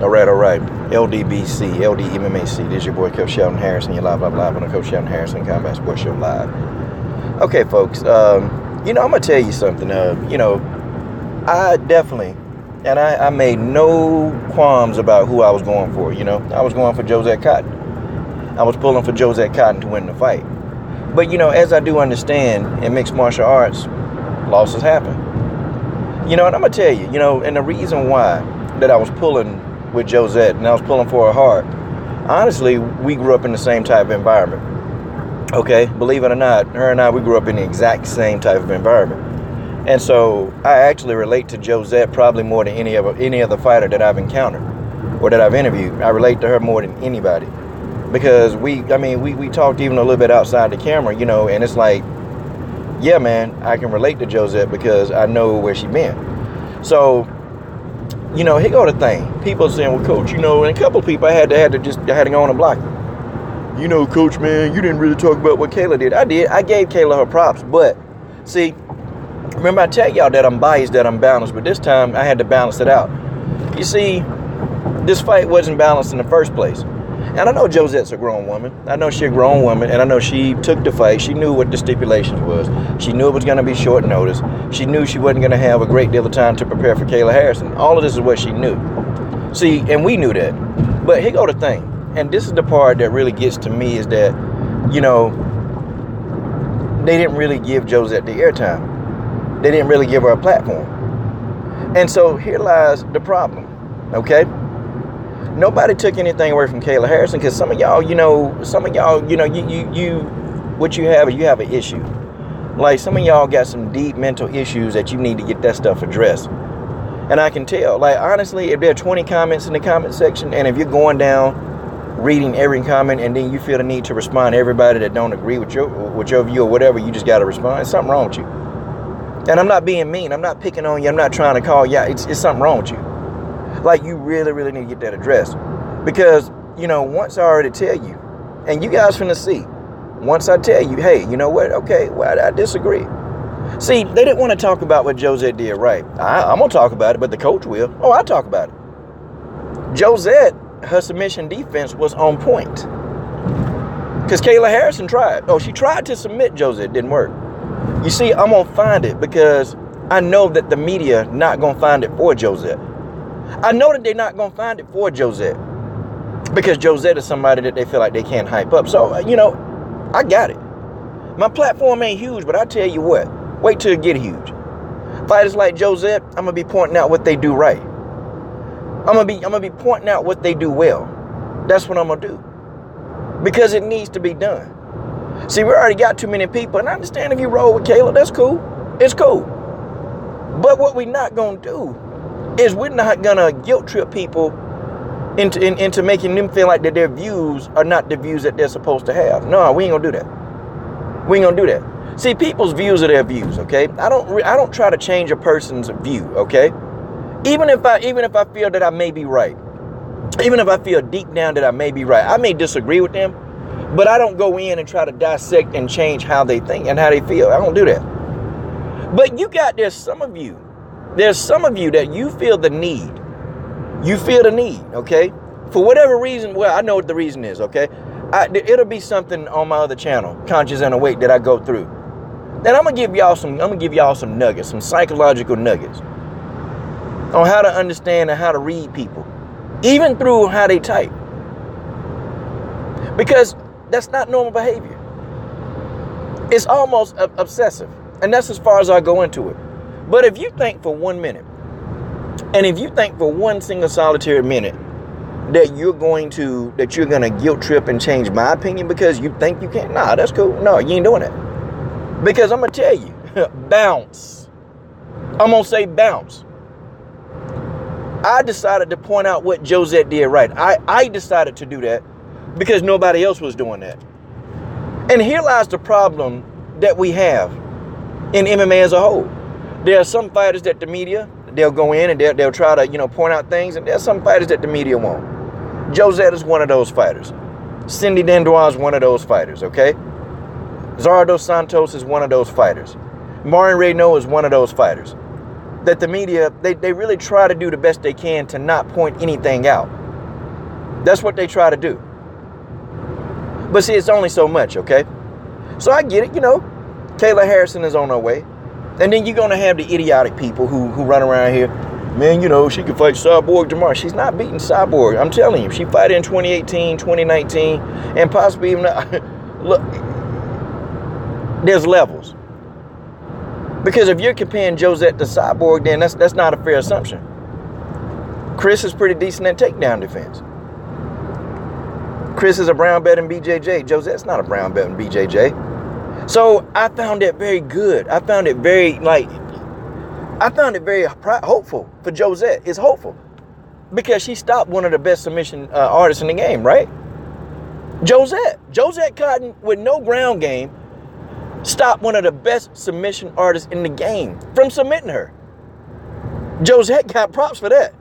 All right. LDBC, LDMMAC. This is your boy, Coach Sheldon Harrison. You're live on the Coach Sheldon Harrison Combat Sports Show live. Okay, folks. I'm gonna tell you something. I definitely, and I made no qualms about who I was going for. I was going for Jozette Cotton. I was pulling for Jozette Cotton to win the fight. But as I do understand, in mixed martial arts, losses happen. And I'm gonna tell you, and the reason why that I was pulling with Jozette and I was pulling for her hard, honestly, we grew up in the same type of environment. Okay, believe it or not, her and I, we grew up in the exact same type of environment. And so I actually relate to Jozette probably more than any other fighter that I've encountered or that I've interviewed. I relate to her more than anybody because we talked even a little bit outside the camera, and it's like, yeah, man, I can relate to Jozette because I know where she been. So, here go the thing. People are saying, well, Coach, and a couple of people I had to go on and block them. Coach, man, you didn't really talk about what Kayla did. I did. I gave Kayla her props. But, see, remember I tell y'all that I'm biased, that I'm balanced. But this time, I had to balance it out. You see, this fight wasn't balanced in the first place. And I know Jozette's a grown woman. I know she's a grown woman. And I know she took the fight. She knew what the stipulations was. She knew it was going to be short notice. She knew she wasn't going to have a great deal of time to prepare for Kayla Harrison. All of this is what she knew. See, and we knew that. But here go the thing. And this is the part that really gets to me is that, they didn't really give Jozette the airtime. They didn't really give her a platform. And so here lies the problem, okay? Nobody took anything away from Kayla Harrison because some of y'all, what you have an issue. Like some of y'all got some deep mental issues that you need to get that stuff addressed. And I can tell, like, honestly, if there are 20 comments in the comment section and if you're going down reading every comment and then you feel the need to respond to everybody that don't agree with your view or whatever, you just got to respond. There's something wrong with you. And I'm not being mean. I'm not picking on you. I'm not trying to call you out. It's something wrong with you. Like, you really, really need to get that addressed. Because, once I already tell you, and you guys finna see, once I tell you, hey, you know what? Okay, well, I disagree. See, they didn't want to talk about what Jozette did right. I'm going to talk about it, but the coach will. Oh, I'll talk about it. Jozette, her submission defense was on point. Because Kayla Harrison tried. Oh, she tried to submit Jozette. Didn't work. You see, I'm going to find it because I know that the media not going to find it for Jozette. I know that they're not going to find it for Jozette because Jozette is somebody that they feel like they can't hype up. So, I got it. My platform ain't huge, but I tell you what, wait till it get huge. Fighters like Jozette, I'm going to be pointing out what they do right. I'm going to be pointing out what they do well. That's what I'm going to do because it needs to be done. See, we already got too many people, and I understand if you roll with Kayla, that's cool. It's cool. But what we're not going to do is we're not going to guilt trip people into making them feel like that their views are not the views that they're supposed to have. No, we ain't going to do that. We ain't going to do that. See, people's views are their views, okay? I don't try to change a person's view, okay? Even if I feel that I may be right, even if I feel deep down that I may be right, I may disagree with them, but I don't go in and try to dissect and change how they think and how they feel. I don't do that. But there's some of you that you feel the need. You feel the need, okay? For whatever reason, well, I know what the reason is, okay? It'll be something on my other channel, Conscious and Awake, that I go through. And I'm gonna give y'all some nuggets, some psychological nuggets on how to understand and how to read people, even through how they type. Because that's not normal behavior. It's almost obsessive. And that's as far as I go into it. But if you think for 1 minute, and if you think for one single solitary minute that you're gonna guilt trip and change my opinion because you think you can't, nah, that's cool. No, you ain't doing that. Because I'm gonna tell you, bounce. I'm gonna say bounce. I decided to point out what Jozette did right. I decided to do that because nobody else was doing that. And here lies the problem that we have in MMA as a whole. There are some fighters that the media, they'll go in and they'll try to, point out things, and there's some fighters that the media won't. Jozette is one of those fighters. Cindy Dandois is one of those fighters, okay? Zara dos Santos is one of those fighters. Marin Reynaud is one of those fighters. that the media, they really try to do the best they can to not point anything out. That's what they try to do. But see, it's only so much, okay? So I get it, you know, Kayla Harrison is on her way. And then you're going to have the idiotic people who run around here. Man, you know, she could fight Cyborg tomorrow. She's not beating Cyborg. I'm telling you, she fought in 2018, 2019, and possibly even, look, there's levels. Because if you're comparing Jozette to Cyborg, then that's not a fair assumption. Chris is pretty decent at takedown defense. Chris is a brown belt in BJJ. Jozette's not a brown belt in BJJ. So I found that very good. I found it very hopeful for Jozette. It's hopeful. Because she stopped one of the best submission artists in the game, right? Jozette Cotton, with no ground game, stopped one of the best submission artists in the game from submitting her. Jozette got props for that.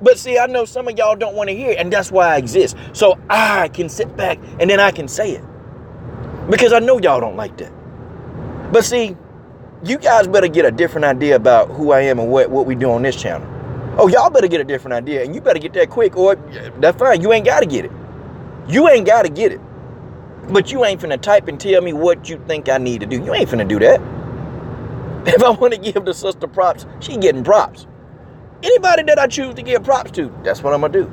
But see, I know some of y'all don't want to hear it, and that's why I exist. So I can sit back and then I can say it. Because I know y'all don't like that. But see, you guys better get a different idea about who I am and what we do on this channel. Oh, y'all better get a different idea, and you better get that quick, or that's fine. You ain't got to get it. You ain't got to get it. But you ain't finna type and tell me what you think I need to do. You ain't finna do that. If I want to give the sister props, she getting props. Anybody that I choose to give props to, that's what I'm going to do.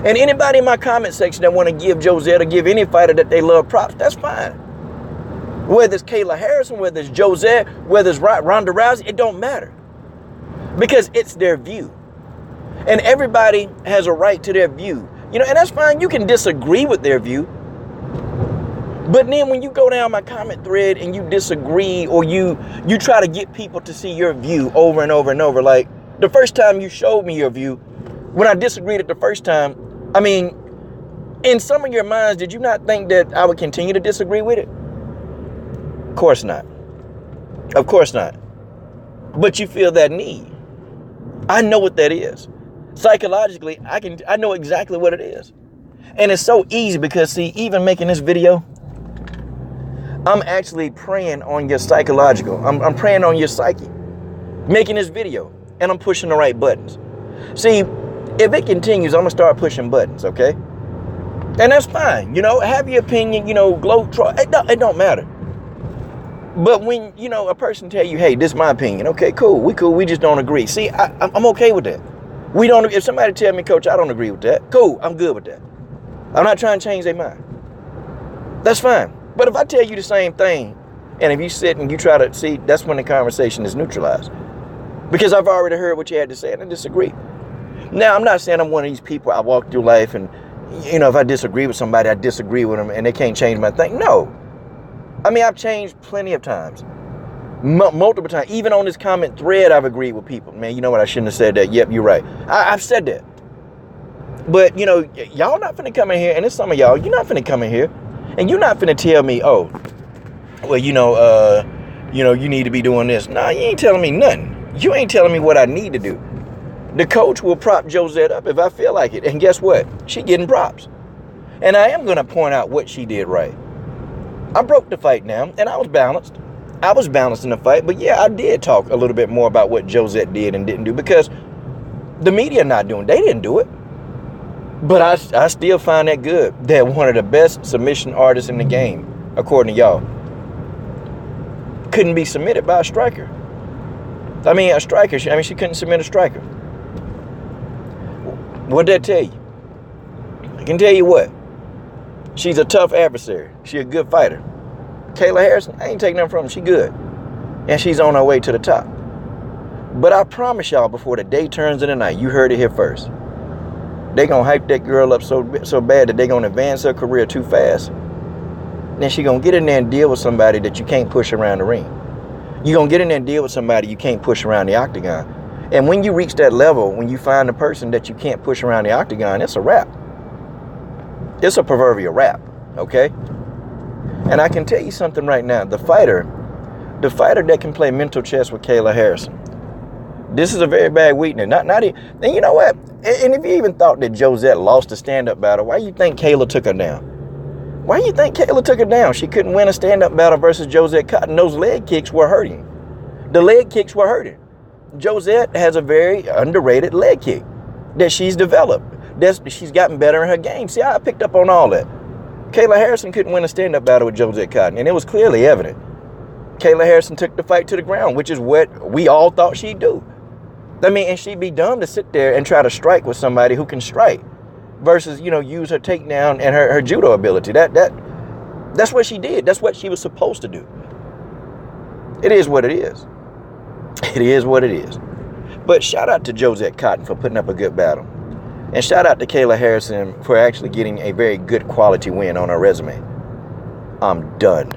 And anybody in my comment section that want to give Jozette or give any fighter that they love props, that's fine. Whether it's Kayla Harrison, whether it's Jozette, whether it's Ronda Rousey, it don't matter. Because it's their view. And everybody has a right to their view. You know, and that's fine. You can disagree with their view. But then when you go down my comment thread and you disagree, or you try to get people to see your view over and over and over, like the first time you showed me your view, when I disagreed at the first time, I mean, in some of your minds, did you not think that I would continue to disagree with it? Of course not. Of course not. But you feel that need. I know what that is. Psychologically, I know exactly what it is. And it's so easy because, see, even making this video, I'm actually preying on your psychological. I'm preying on your psyche. Making this video, and I'm pushing the right buttons. See, if it continues, I'm going to start pushing buttons, okay? And that's fine. You know, have your opinion, you know, it don't matter. But when, you know, a person tell you, hey, this is my opinion. Okay, cool. We just don't agree. See, I'm okay with that. If somebody tell me, coach, I don't agree with that. Cool, I'm good with that. I'm not trying to change their mind. That's fine. But if I tell you the same thing, and if you sit and you try to see, that's when the conversation is neutralized. Because I've already heard what you had to say and I disagree. Now, I'm not saying I'm one of these people, I walk through life and, you know, if I disagree with somebody, I disagree with them and they can't change my thing. No. I mean, I've changed plenty of times. Multiple times. Even on this comment thread, I've agreed with people. Man, you know what? I shouldn't have said that. Yep, you're right. I've said that. But, you know, y'all not finna come in here, and it's some of y'all, you're not finna come in here, and you're not finna tell me, oh, well, you know, you need to be doing this. Nah, you ain't telling me nothing. You ain't telling me what I need to do. The coach will prop Jozette up if I feel like it. And guess what? She getting props. And I am going to point out what she did right. I broke the fight now, and I was balanced. I was balanced in the fight. But yeah, I did talk a little bit more about what Jozette did and didn't do, because the media not doing, they didn't do it. But I still find that good, that one of the best submission artists in the game, according to y'all, couldn't be submitted by a striker. I mean, a striker, she couldn't submit a striker. What'd that tell you? I can tell you what. She's a tough adversary. She's a good fighter. Kayla Harrison, I ain't taking nothing from her. She good. And she's on her way to the top. But I promise y'all, before the day turns into night, you heard it here first, they gonna hype that girl up so bad that they gonna advance her career too fast. Then she gonna get in there and deal with somebody that you can't push around the ring. You gonna get in there and deal with somebody you can't push around the octagon. And when you reach that level, when you find a person that you can't push around the octagon, it's a wrap. It's a proverbial wrap, okay? And I can tell you something right now. The fighter that can play mental chess with Kayla Harrison, this is a very bad weakness. Not even, and you know what? And if you even thought that Jozette lost a stand-up battle, why you think Kayla took her down? Why you think Kayla took her down? She couldn't win a stand-up battle versus Jozette Cotton. Those leg kicks were hurting. The leg kicks were hurting. Jozette has a very underrated leg kick that she's developed. She's gotten better in her game. See, I picked up on all that. Kayla Harrison couldn't win a stand-up battle with Jozette Cotton, and it was clearly evident. Kayla Harrison took the fight to the ground, which is what we all thought she'd do. I mean, and she'd be dumb to sit there and try to strike with somebody who can strike versus, use her takedown and her judo ability. That's what she did. That's what she was supposed to do. It is what it is. It is what it is. But shout out to Jozette Cotton for putting up a good battle. And shout out to Kayla Harrison for actually getting a very good quality win on her resume. I'm done.